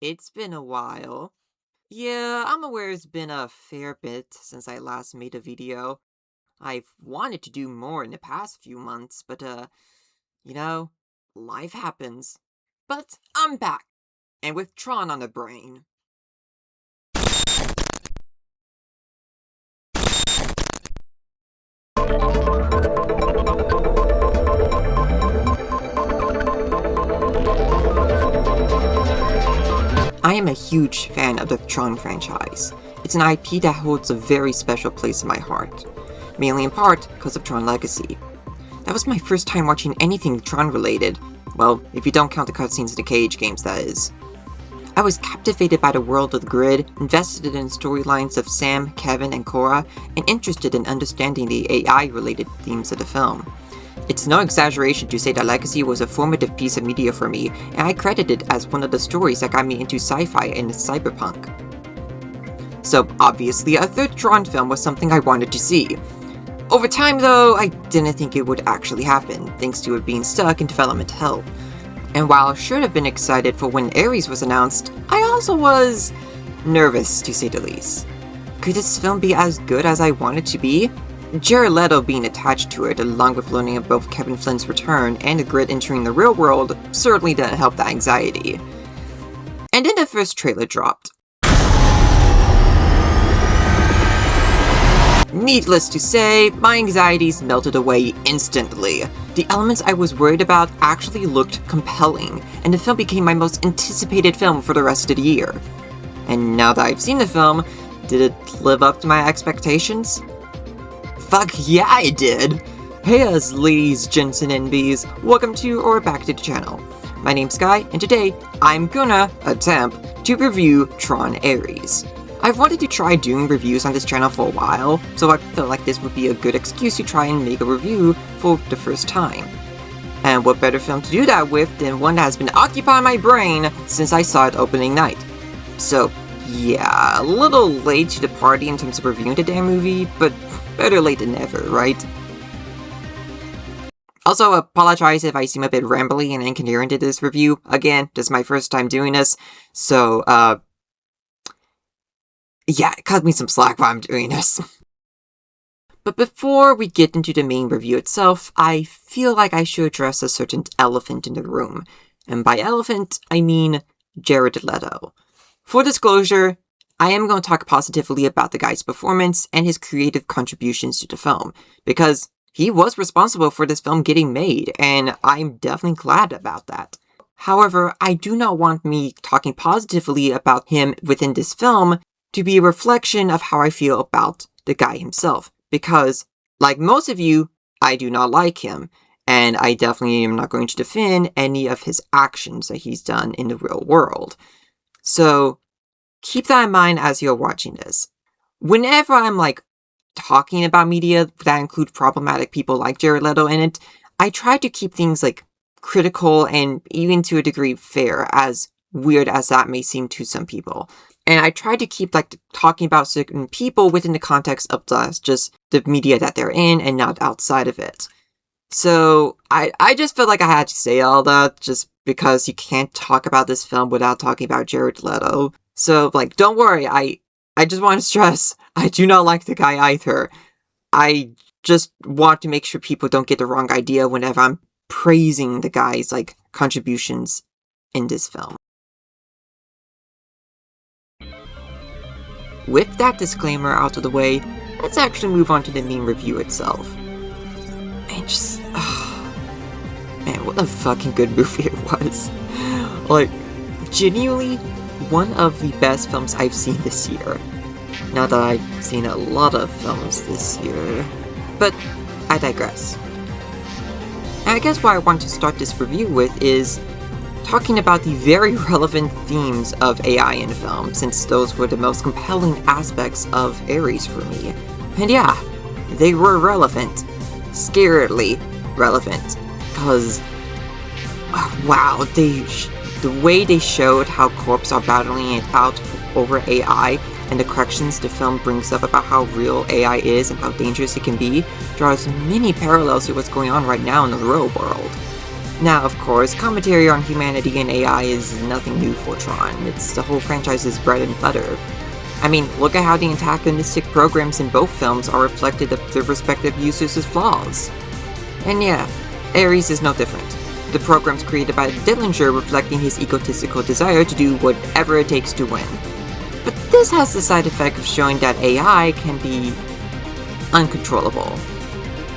It's been a while. Yeah, I'm aware it's been a fair bit since I last made a video. I've wanted to do more in the past few months, but you know, life happens. But I'm back, and with Tron on the brain. I am a huge fan of the Tron franchise. It's an IP that holds a very special place in my heart, mainly in part because of Tron Legacy. That was my first time watching anything Tron related, well, if you don't count the cutscenes in the Cage games, that is. I was captivated by the world of the grid, invested in storylines of Sam, Kevin, and Cora, and interested in understanding the AI-related themes of the film. It's no exaggeration to say that Legacy was a formative piece of media for me, and I credit it as one of the stories that got me into sci-fi and cyberpunk. So obviously, a third Tron film was something I wanted to see. Over time though, I didn't think it would actually happen, thanks to it being stuck in development hell. And while I should have been excited for when Ares was announced, I also was nervous, to say the least. Could this film be as good as I want it to be? Jared Leto being attached to it, along with learning of both Kevin Flynn's return and the grid entering the real world, certainly didn't help the anxiety. And then the first trailer dropped. Needless to say, my anxieties melted away instantly. The elements I was worried about actually looked compelling, and the film became my most anticipated film for the rest of the year. And now that I've seen the film, did it live up to my expectations? Fuck yeah, it did! Hey ladies, gents, and NBs, welcome to or back to the channel. My name's Sky, and today I'm gonna attempt to review Tron Ares. I've wanted to try doing reviews on this channel for a while, so I felt like this would be a good excuse to try and make a review for the first time. And what better film to do that with than one that has been occupying my brain since I saw it opening night. So yeah, a little late to the party in terms of reviewing the damn movie, but better late than never, right? Also, apologize if I seem a bit rambly and incoherent in this review. Again, this is my first time doing this, so yeah, cut me some slack while I'm doing this. But before we get into the main review itself, I feel like I should address a certain elephant in the room. And by elephant, I mean Jared Leto. For disclosure, I am going to talk positively about the guy's performance and his creative contributions to the film, because he was responsible for this film getting made, and I'm definitely glad about that. However, I do not want me talking positively about him within this film to be a reflection of how I feel about the guy himself, because, like most of you, I do not like him, and I definitely am not going to defend any of his actions that he's done in the real world. So, keep that in mind as you're watching this. Whenever I'm, talking about media that include problematic people like Jared Leto in it, I try to keep things, critical and even to a degree fair, as weird as that may seem to some people. And I try to keep, talking about certain people within the context of just the media that they're in and not outside of it. So, I just felt like I had to say all that, just because you can't talk about this film without talking about Jared Leto. So, don't worry, I just want to stress, I do not like the guy either. I just want to make sure people don't get the wrong idea whenever I'm praising the guy's, contributions in this film. With that disclaimer out of the way, let's actually move on to the main review itself. And just, man, what a fucking good movie it was. Genuinely, one of the best films I've seen this year. Not that I've seen a lot of films this year, but I digress. And I guess what I want to start this review with is talking about the very relevant themes of AI in film, since those were the most compelling aspects of Ares for me. And yeah, they were relevant. Scaredly relevant. Because, wow, the way they showed how corps are battling it out over AI, and the corrections the film brings up about how real AI is and how dangerous it can be, draws many parallels to what's going on right now in the real world. Now, of course, commentary on humanity and AI is nothing new for Tron. It's the whole franchise's bread and butter. I mean, look at how the antagonistic programs in both films are reflected of their respective users' flaws. And yeah, Ares is no different. The program's created by Dillinger reflecting his egotistical desire to do whatever it takes to win. But this has the side effect of showing that AI can be uncontrollable,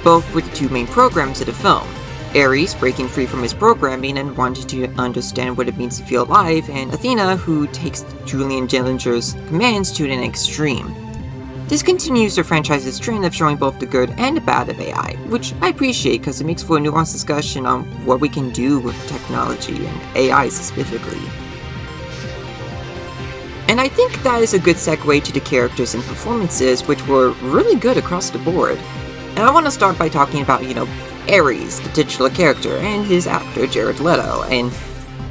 both with the two main programs of the film. Ares breaking free from his programming and wanting to understand what it means to feel alive, and Athena, who takes Julian Dillinger's commands to an extreme. This continues the franchise's trend of showing both the good and the bad of AI, which I appreciate because it makes for a nuanced discussion on what we can do with technology and AI specifically. And I think that is a good segue to the characters and performances, which were really good across the board. And I want to start by talking about, Ares, the titular character, and his actor, Jared Leto. And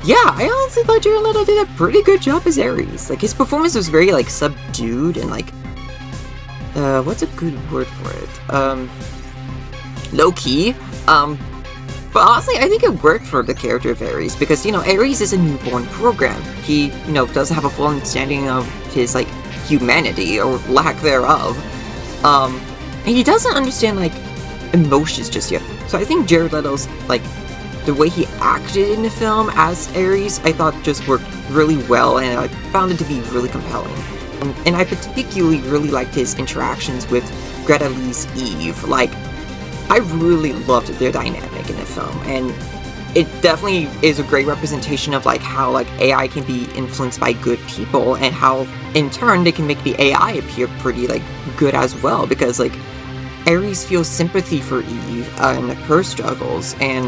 yeah, I honestly thought Jared Leto did a pretty good job as Ares. Like, his performance was very, subdued and, what's a good word for it? Low-key. But honestly, I think it worked for the character of Ares, because, Ares is a newborn program. He, doesn't have a full understanding of his, humanity, or lack thereof. And he doesn't understand, emotions just yet. So I think Jared Leto's, the way he acted in the film as Ares, I thought just worked really well, and I found it to be really compelling. And I particularly really liked his interactions with Greta Lee's Eve. I really loved their dynamic in the film, and it definitely is a great representation of, how, AI can be influenced by good people, and how, in turn, they can make the AI appear pretty, good as well, because, Ares feels sympathy for Eve and her struggles and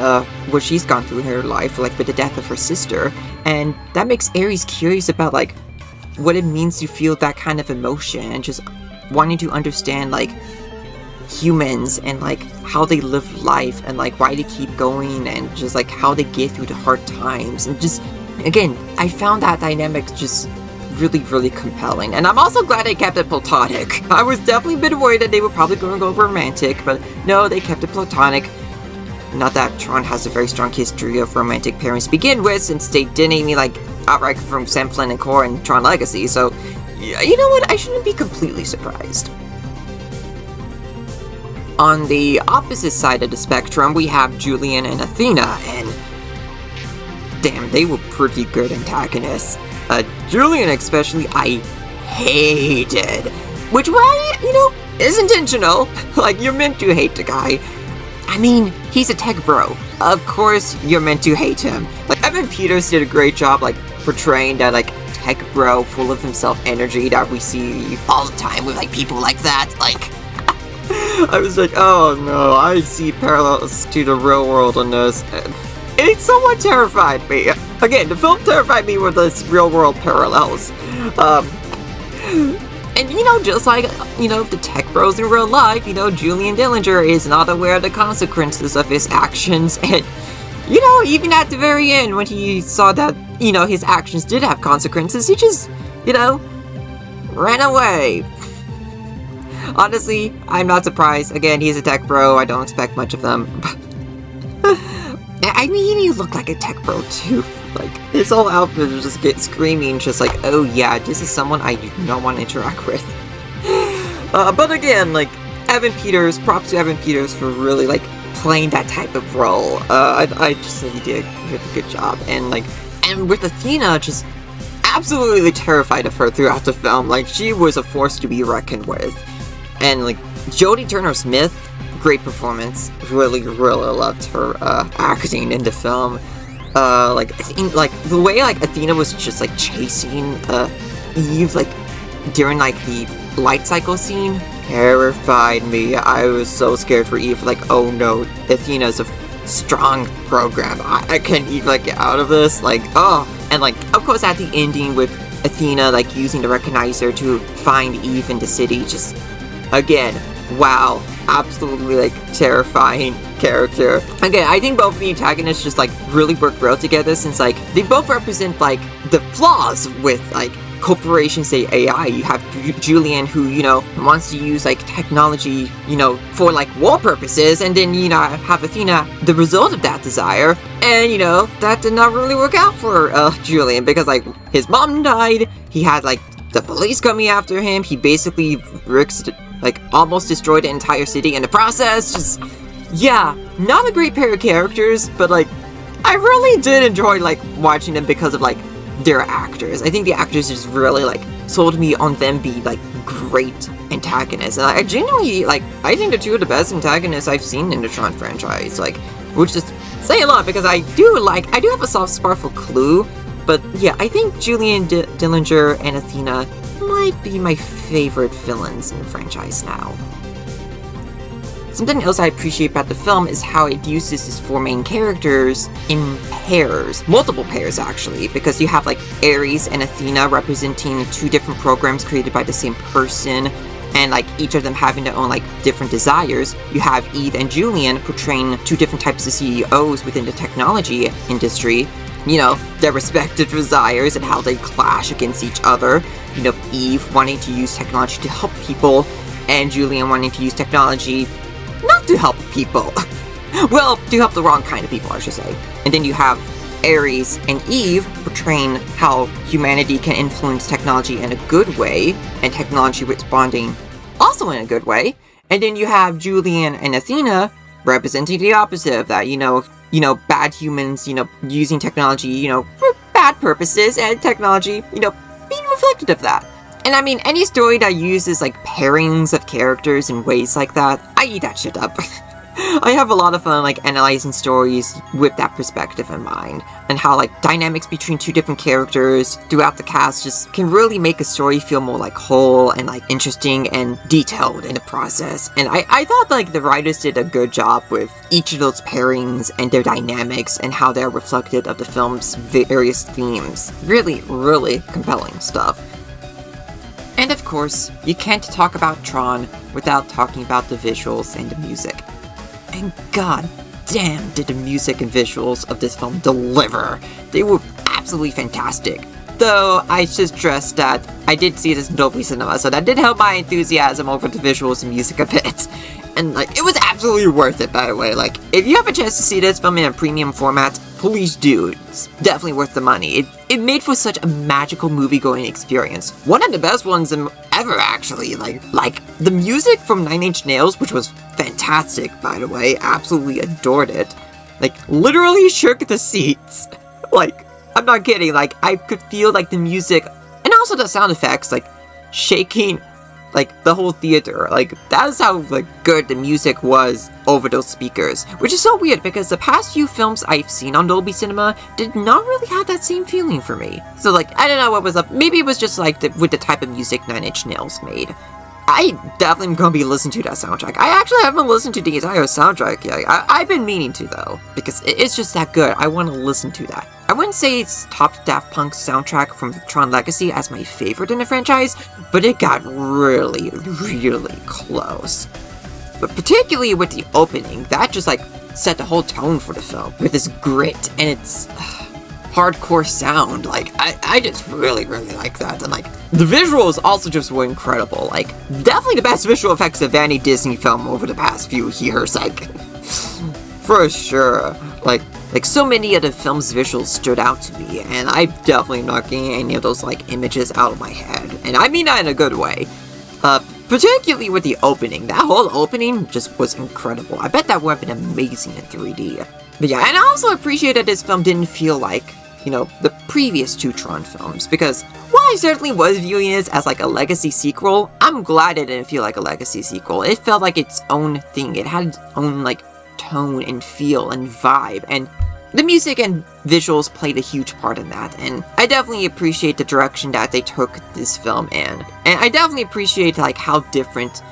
what she's gone through in her life, with the death of her sister, and that makes Ares curious about what it means to feel that kind of emotion and just wanting to understand humans and how they live life and why they keep going and just how they get through the hard times. And just again, I found that dynamic just really, really compelling. And I'm also glad they kept it platonic. I was definitely a bit worried that they were probably going to go romantic, but no, they kept it platonic. Not that Tron has a very strong history of romantic pairings to begin with, since they didn't even outright from Sam Flynn and Core and Tron Legacy, so you know what, I shouldn't be completely surprised. On the opposite side of the spectrum, we have Julian and Athena, and damn, they were pretty good antagonists. Julian especially, I hated. Which, is intentional. You're meant to hate the guy. I mean, he's a tech bro. Of course, you're meant to hate him. Evan Peters did a great job, portraying that, tech bro, full of himself energy that we see all the time with, people like that. I was oh no, I see parallels to the real world in this. It somewhat terrified me. Again, the film terrified me with its real-world parallels. And, just the tech bros in real life, Julian Dillinger is not aware of the consequences of his actions. And, even at the very end, when he saw that, his actions did have consequences, he just, ran away. Honestly, I'm not surprised. Again, he's a tech bro. I don't expect much of them. I mean, he looked like a tech bro, too. His whole outfit was just screaming, just oh yeah, this is someone I do not want to interact with. But again, Evan Peters, props to Evan Peters for really, playing that type of role. I just think he did a really good job. And, and with Athena, just absolutely terrified of her throughout the film. She was a force to be reckoned with. And, Jodie Turner-Smith, great performance. Really, really loved her acting in the film. The way Athena was just chasing Eve during the light cycle scene terrified me. I was so scared for Eve. Oh no, Athena's a strong program. I can't even get out of this. And of course at the ending with Athena using the recognizer to find Eve in the city, just again, wow, absolutely terrifying character. Again, I think both of the antagonists just really work well together, since they both represent the flaws with corporation, say AI. You have Julian who, wants to use, like, technology, for, like, war purposes, and then, have Athena, the result of that desire, and, that did not really work out for, Julian, because, like, his mom died, he had, like, the police coming after him, he basically almost destroyed the entire city in the process. Just, yeah, not a great pair of characters, but, like, I really did enjoy, like, watching them because of, like, their actors. I think the actors just really, like, sold me on them being, like, great antagonists. And I genuinely, like, I think they're two of the best antagonists I've seen in the Tron franchise, like, which is saying a lot, because I do have a soft spot for Clue, but yeah, I think Julian Dillinger and Athena might be my favorite villains in the franchise now. Something else I appreciate about the film is how it uses its four main characters in pairs. Multiple pairs, actually, because you have, like, Ares and Athena representing two different programs created by the same person, and, like, each of them having their own, like, different desires. You have Eve and Julian portraying two different types of CEOs within the technology industry, their respective desires and how they clash against each other. Eve wanting to use technology to help people, and Julian wanting to use technology not to help people. Well, to help the wrong kind of people, I should say. And then you have Ares and Eve portraying how humanity can influence technology in a good way, and technology responding also in a good way. And then you have Julian and Athena representing the opposite of that, bad humans, using technology, for bad purposes, and technology, being reflected of that. And I mean, any story that uses, like, pairings of characters in ways like that, I eat that shit up. I have a lot of fun, like, analyzing stories with that perspective in mind, and how, like, dynamics between two different characters throughout the cast just can really make a story feel more, like, whole and, like, interesting and detailed in the process. And I thought, like, the writers did a good job with each of those pairings and their dynamics and how they're reflected of the film's various themes. Really, really compelling stuff. And of course, you can't talk about Tron without talking about the visuals and the music. And god damn did the music and visuals of this film deliver. They were absolutely fantastic. Though, I should stress that I did see this in Dolby Cinema, so that did help my enthusiasm over the visuals and music a bit. And, like, it was absolutely worth it, by the way. Like, if you have a chance to see this film in a premium format, please do. It's definitely worth the money. It made for such a magical movie-going experience. One of the best ones ever, actually. Like, the music from Nine Inch Nails, which was fantastic, by the way. Absolutely adored it. Like, literally shook the seats. Like, I'm not kidding. Like, I could feel, like, the music, and also the sound effects, like, shaking, like, the whole theater. Like, that is how, like, good the music was over those speakers. Which is so weird, because the past few films I've seen on Dolby Cinema did not really have that same feeling for me. So, like, I don't know what was up. Maybe it was just, like, with the type of music Nine Inch Nails made. I definitely am going to be listening to that soundtrack. I actually haven't listened to the entire soundtrack yet. I've been meaning to, though, because it's just that good. I want to listen to that. I wouldn't say it's topped Daft Punk's soundtrack from Tron Legacy as my favorite in the franchise, but it got really, really close. But particularly with the opening, that just, like, set the whole tone for the film, with its grit and its hardcore sound. Like, I just really, really like that. And, like, the visuals also just were incredible. Like, definitely the best visual effects of any Disney film over the past few years, like, for sure. Like, so many of the film's visuals stood out to me, and I'm definitely not getting any of those, like, images out of my head. And I mean that in a good way. Particularly with the opening. That whole opening just was incredible. I bet that would have been amazing in 3D. But yeah, and I also appreciate that this film didn't feel like, the previous two Tron films, because while I certainly was viewing this as, like, a legacy sequel, I'm glad it didn't feel like a legacy sequel. It felt like its own thing. It had its own, like, tone and feel and vibe, and the music and visuals played a huge part in that, and I definitely appreciate the direction that they took this film in, and I definitely appreciate, like, how different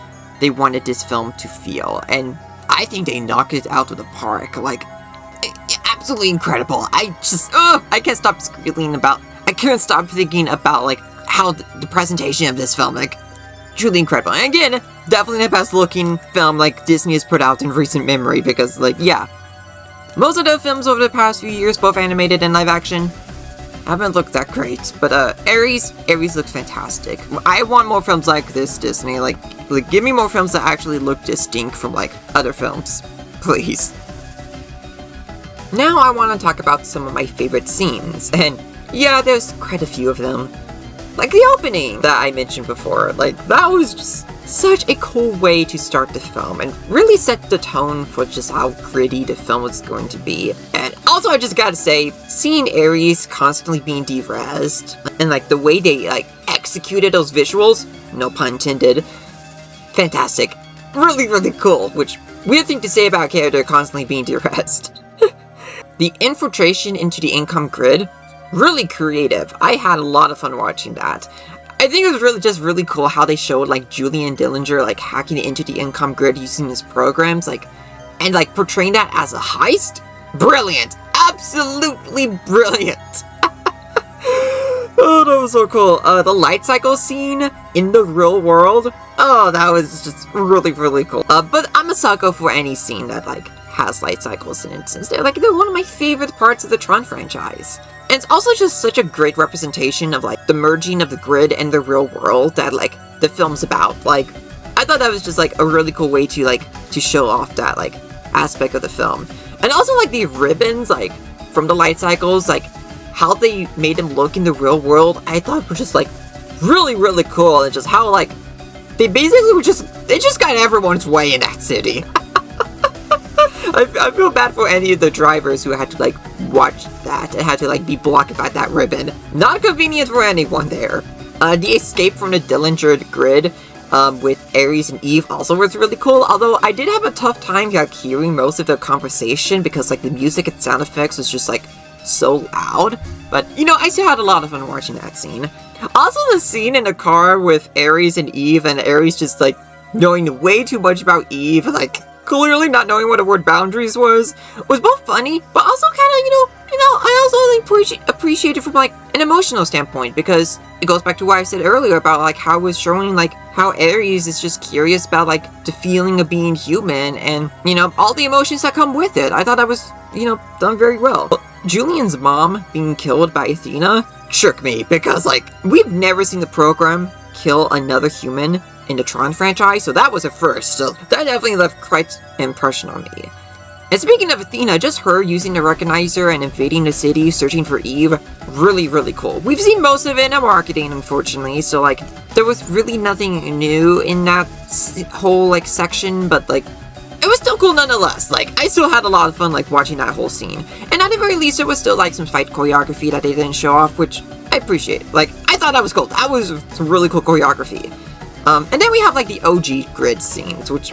they wanted this film to feel, and I think they knocked it out of the park. Like, absolutely incredible. I can't stop I can't stop thinking about, like, how the presentation of this film, like, truly incredible. And again, definitely the best looking film, like, Disney has put out in recent memory, because, like, yeah, most of the films over the past few years, both animated and live action, haven't looked that great. But Ares looks fantastic. I want more films like this, Disney. Like give me more films that actually look distinct from like other films, please. Now I want to talk about some of my favorite scenes, and yeah, there's quite a few of them. Like the opening that I mentioned before, like that was just such a cool way to start the film and really set the tone for just how gritty the film was going to be. And also I just gotta say, seeing Ares constantly being de-rezzed and like the way they like executed those visuals, no pun intended, fantastic. Really, really cool, which weird thing to say about a character constantly being de-rezzed. The infiltration into the income grid, really creative. I had a lot of fun watching that. I think it was really cool how they showed like Julian Dillinger like hacking into the income grid using his programs, like, and like portraying that as a heist. Brilliant, absolutely brilliant. Oh, that was so cool. The light cycle scene in the real world. Oh, that was just really, really cool. But I'm a sucker for any scene that like has light cycles in it, since they're one of my favorite parts of the Tron franchise. And it's also just such a great representation of like the merging of the grid and the real world that like the film's about. Like, I thought that was just like a really cool way to like to show off that like aspect of the film. And also like the ribbons like from the light cycles, like how they made them look in the real world, I thought were just like really, really cool. And just how like they basically they just got everyone's way in that city. I feel bad for any of the drivers who had to like watch that and had to like be blocked by that ribbon. Not convenient for anyone there. The escape from the Dillinger grid with Ares and Eve also was really cool, although I did have a tough time like hearing most of their conversation because like the music and sound effects was just like so loud. But you know, I still had a lot of fun watching that scene. Also the scene in the car with Ares and Eve, and Ares just like knowing way too much about Eve, like clearly not knowing what the word boundaries was both funny, but also kind of, I also like appreciate it from like an emotional standpoint, because it goes back to what I said earlier about like how it was showing like how Ares is just curious about like the feeling of being human and, all the emotions that come with it. I thought that was, done very well. Julian's mom being killed by Athena shook me, because like we've never seen the program kill another human in the Tron franchise, so that was a first, so that definitely left quite an impression on me. And speaking of Athena, just her using the recognizer and invading the city, searching for Eve, really, really cool. We've seen most of it in marketing, unfortunately, so like, there was really nothing new in that whole like section, but like, it was still cool nonetheless. Like, I still had a lot of fun like watching that whole scene. And at the very least, there was still like some fight choreography that they didn't show off, which I appreciate. Like, I thought that was cool. That was some really cool choreography. And then we have like the OG grid scenes, which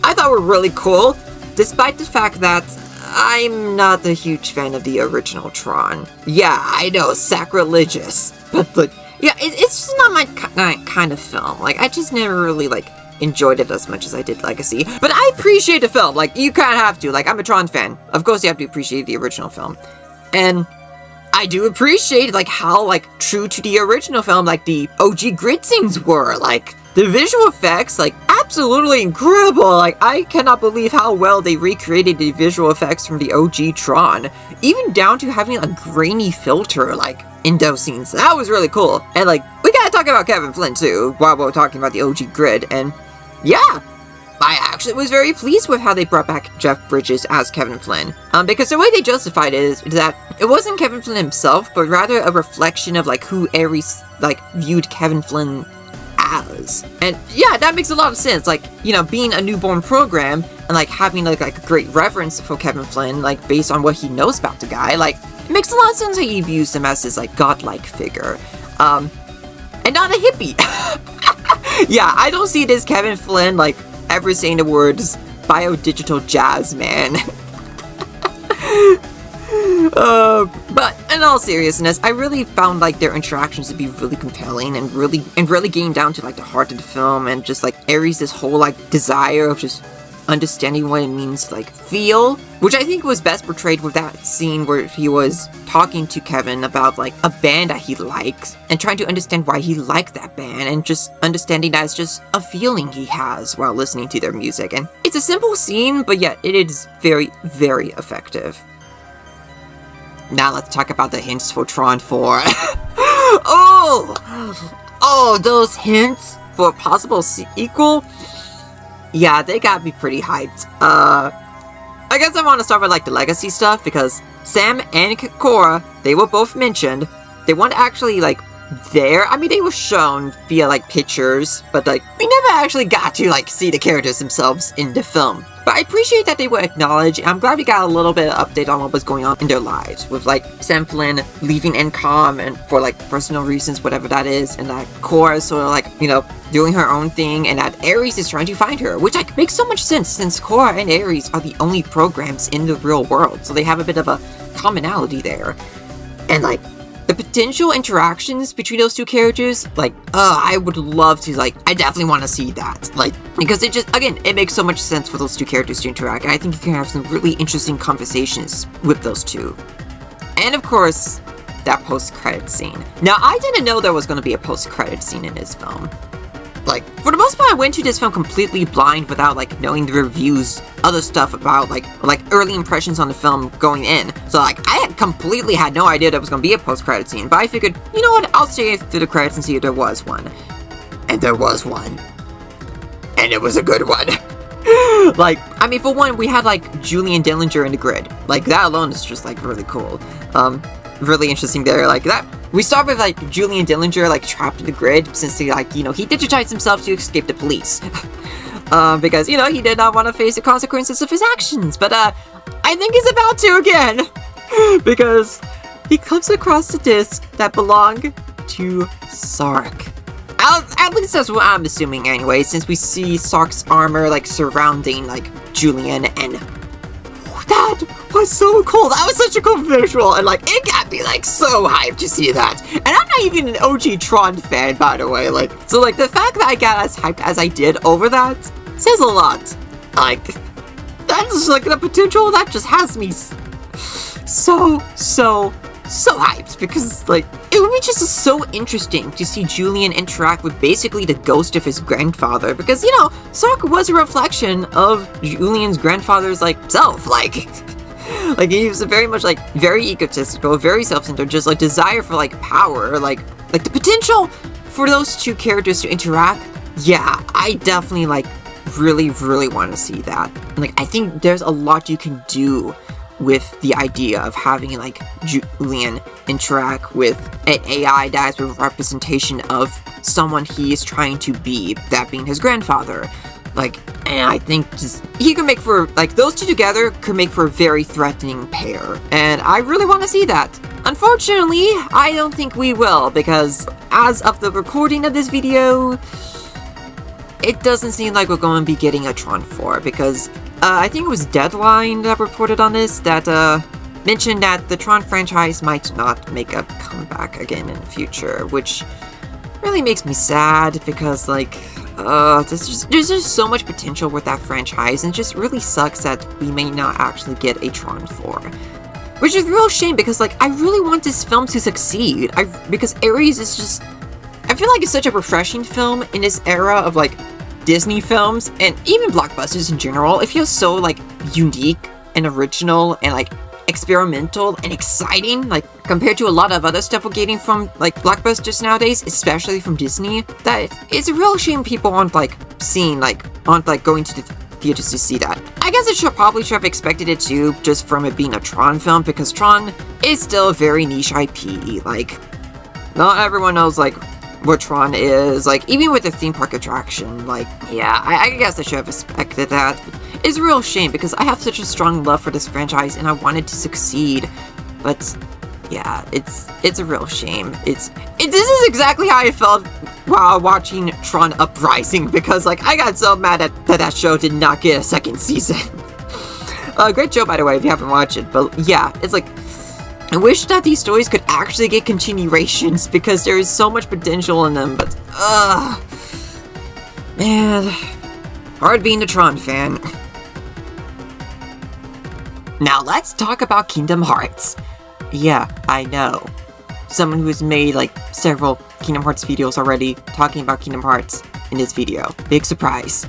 I thought were really cool, despite the fact that I'm not a huge fan of the original Tron. Yeah, I know, sacrilegious, but like, yeah, it's just not my kind of film. Like, I just never really like enjoyed it as much as I did Legacy, but I appreciate the film. Like, you kind of have to. Like, I'm a Tron fan. Of course, you have to appreciate the original film, and I do appreciate like how like true to the original film like the OG grid scenes were. Like, the visual effects, like, absolutely incredible. Like, I cannot believe how well they recreated the visual effects from the OG Tron. Even down to having a grainy filter, like, in those scenes. That was really cool. And, like, we gotta talk about Kevin Flynn, too, while we're talking about the OG Grid. And, yeah, I actually was very pleased with how they brought back Jeff Bridges as Kevin Flynn. Because the way they justified it is that it wasn't Kevin Flynn himself, but rather a reflection of, like, who Ares, like, viewed Kevin Flynn as. And yeah, that makes a lot of sense. Like, being a newborn program and like having like a great reverence for Kevin Flynn, like based on what he knows about the guy, like it makes a lot of sense that he views him as this like godlike figure. And not a hippie. Yeah, I don't see this Kevin Flynn like ever saying the words biodigital jazz man. But in all seriousness, I really found like their interactions to be really compelling and really getting down to like the heart of the film, and just like Ares' whole like desire of just understanding what it means to like feel, which I think was best portrayed with that scene where he was talking to Kevin about like a band that he likes and trying to understand why he liked that band, and just understanding that it's just a feeling he has while listening to their music. And it's a simple scene, but yet it is very, very effective. now let's talk about the hints for Tron 4. Oh, those hints for a possible sequel? Yeah, they got me pretty hyped. I guess I want to start with, like, the legacy stuff, because Sam and Cora, they were both mentioned. They weren't actually, like, there. I mean, they were shown via, like, pictures, but, like, we never actually got to, like, see the characters themselves in the film. But I appreciate that they were acknowledged, and I'm glad we got a little bit of update on what was going on in their lives, with, like, Sam Flynn leaving NCOM and for, like, personal reasons, whatever that is, and that Cora is sort of, like, you know, doing her own thing, and that Ares is trying to find her, which, like, makes so much sense, since Cora and Ares are the only programs in the real world, so they have a bit of a commonality there. And, like, the potential interactions between those two characters, like, I would love to, like, I definitely want to see that, like, because it just, again, it makes so much sense for those two characters to interact, and I think you can have some really interesting conversations with those two. And, of course, that post-credit scene. Now, I didn't know there was going to be a post-credit scene in this film. Like, for the most part, I went to this film completely blind without, like, knowing the reviews, other stuff about, like early impressions on the film going in. So, like, I completely had no idea there was going to be a post-credit scene, but I figured, you know what, I'll stay through the credits and see if there was one. And there was one. And it was a good one. Like, I mean, for one, we had, like, Julian Dillinger in the grid. Like, that alone is just, like, really cool. Really interesting there, like, that. We start with, like, Julian Dillinger, like, trapped in the grid, since he, like, you know, he digitized himself to escape the police. Because, you know, he did not want to face the consequences of his actions, but, I think he's about to again! Because he comes across the disc that belonged to Sark. At least that's what I'm assuming anyway, since we see Sark's armor, like, surrounding, like, Julian, and that was so cool. That was such a cool visual, and, like, it got me, like, so hyped to see that. And I'm not even an OG Tron fan, by the way, like, so, like, the fact that I got as hyped as I did over that says a lot. Like, that's, like, the potential that just has me so hyped, because, like, it would be just so interesting to see Julian interact with basically the ghost of his grandfather, because, you know, Sark was a reflection of Julian's grandfather's, like, self, like he was very much, like, very egotistical, very self-centered, just, like, desire for, like, power, like, the potential for those two characters to interact, yeah, I definitely, like, really want to see that. And, like, I think there's a lot you can do with the idea of having, like, Julian interact with an AI that is a representation of someone he is trying to be, that being his grandfather. Like, and I think just, he could make for, like, those two together could make for a very threatening pair. And I really want to see that. Unfortunately, I don't think we will, because as of the recording of this video, it doesn't seem like we're going to be getting a Tron 4, because I think it was Deadline that reported on this, that mentioned that the Tron franchise might not make a comeback again in the future, which really makes me sad, because, like, there's just so much potential with that franchise, and it just really sucks that we may not actually get a Tron 4. Which is a real shame, because, like, I really want this film to succeed, because Ares is just, I feel like it's such a refreshing film in this era of, like, Disney films, and even blockbusters in general. It feels so, like, unique and original and, like, experimental and exciting, like, compared to a lot of other stuff we're getting from, like, blockbusters nowadays, especially from Disney, that it's a real shame people aren't, like, going to the theaters to see that. I guess I probably should have expected it too, just from it being a Tron film, because Tron is still a very niche IP, like, not everyone knows, like, what Tron is, like, even with the theme park attraction, like, yeah, I guess I should have expected that. It's a real shame, because I have such a strong love for this franchise, and I wanted to succeed, but, yeah, it's a real shame. This is exactly how I felt while watching Tron Uprising, because, like, I got so mad that show did not get a second season. Great show, by the way, if you haven't watched it, but, yeah, it's like, I wish that these stories could actually get continuations, because there is so much potential in them, but, man, hard being a Tron fan. Now let's talk about Kingdom Hearts. Yeah, I know. Someone who has made, like, several Kingdom Hearts videos already talking about Kingdom Hearts in this video. Big surprise.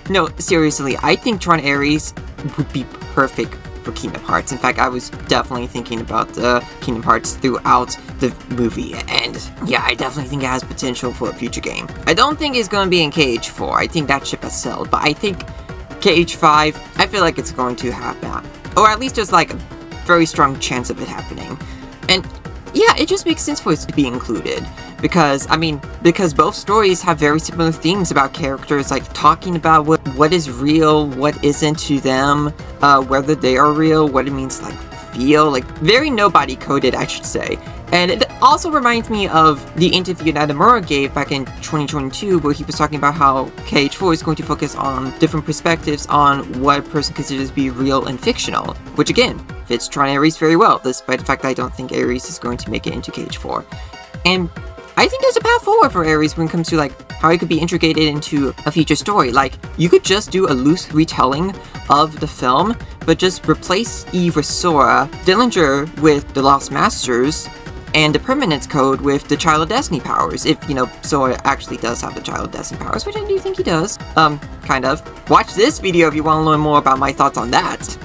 No, seriously, I think Tron Ares would be perfect for Kingdom Hearts. In fact, I was definitely thinking about Kingdom Hearts throughout the movie, and yeah, I definitely think it has potential for a future game. I don't think it's going to be in KH4. I think that ship has sailed, but I think KH5, I feel like it's going to happen. Or at least there's like a very strong chance of it happening. And yeah, it just makes sense for it to be included. Because both stories have very similar themes about characters, like talking about what is real, what isn't to them, whether they are real, what it means to, like, feel, like, very nobody coded, I should say. And it also reminds me of the interview that Nomura gave back in 2022, where he was talking about how KH4 is going to focus on different perspectives on what a person considers to be real and fictional, which again, fits Tron Ares very well, despite the fact that I don't think Ares is going to make it into KH4. And I think there's a path forward for Ares when it comes to, like, how it could be integrated into a future story. Like, you could just do a loose retelling of the film, but just replace Eve with Sora, Dillinger with the Lost Masters, and the Permanence Code with the Child of Destiny powers, if, you know, Sora actually does have the Child of Destiny powers, which I do think he does. Kind of. Watch this video if you want to learn more about my thoughts on that.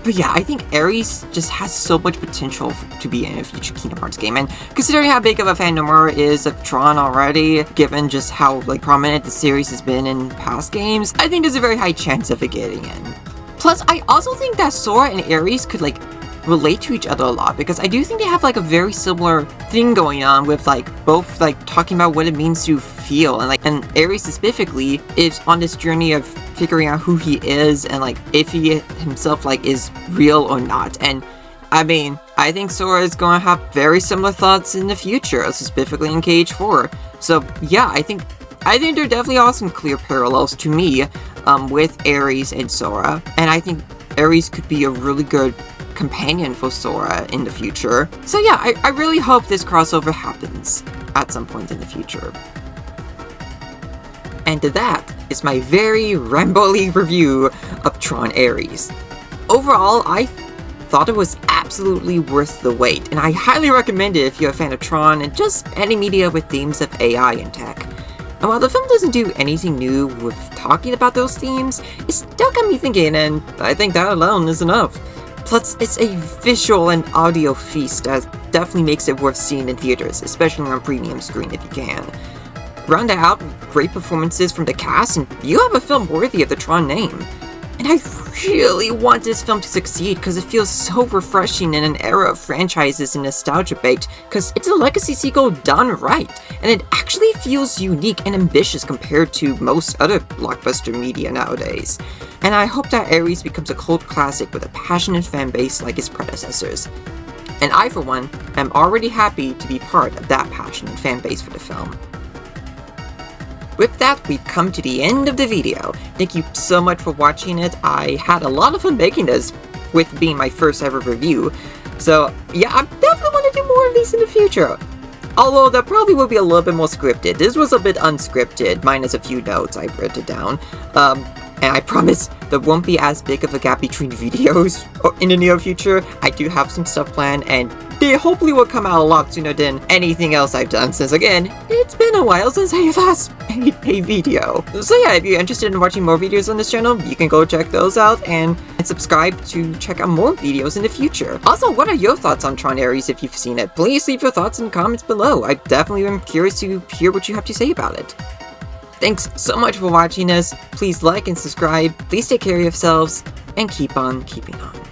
But yeah, I think Ares just has so much potential to be in a future Kingdom Hearts game, and considering how big of a fan Nomura is of Tron already, given just how, like, prominent the series has been in past games, I think there's a very high chance of it getting in. Plus, I also think that Sora and Ares could, like, relate to each other a lot, because I do think they have, like, a very similar thing going on with, like, both, like, talking about what it means to feel, and, like, and Ares specifically is on this journey of figuring out who he is, and, like, if he himself, like, is real or not. And I mean, I think Sora is going to have very similar thoughts in the future, specifically in KH4. So yeah, I think there definitely are some clear parallels to me with Ares and Sora, and I think Ares could be a really good companion for Sora in the future. So yeah, I really hope this crossover happens at some point in the future. And that is my very rambly review of Tron Ares. Overall, I thought it was absolutely worth the wait, and I highly recommend it if you're a fan of Tron and just any media with themes of AI and tech. And while the film doesn't do anything new with talking about those themes, it still got me thinking, and I think that alone is enough. Plus, it's a visual and audio feast that definitely makes it worth seeing in theaters, especially on premium screen if you can. Round it out with great performances from the cast, and you have a film worthy of the Tron name. And I really want this film to succeed because it feels so refreshing in an era of franchises and nostalgia baked, because it's a legacy sequel done right, and it actually feels unique and ambitious compared to most other blockbuster media nowadays. And I hope that Ares becomes a cult classic with a passionate fan base like its predecessors. And I, for one, am already happy to be part of that passionate fan base for the film. With that, we've come to the end of the video. Thank you so much for watching it. I had a lot of fun making this, with being my first ever review. So yeah, I definitely want to do more of these in the future. Although that probably will be a little bit more scripted. This was a bit unscripted, minus a few notes I've written down. And I promise there won't be as big of a gap between videos in the near future. I do have some stuff planned, and they hopefully will come out a lot sooner than anything else I've done, since again, it's been a while since I last made a video. So yeah, if you're interested in watching more videos on this channel, you can go check those out, and subscribe to check out more videos in the future. Also, what are your thoughts on Tron Ares if you've seen it? Please leave your thoughts in the comments below. I definitely am curious to hear what you have to say about it. Thanks so much for watching this. Please like and subscribe. Please take care of yourselves, and keep on keeping on.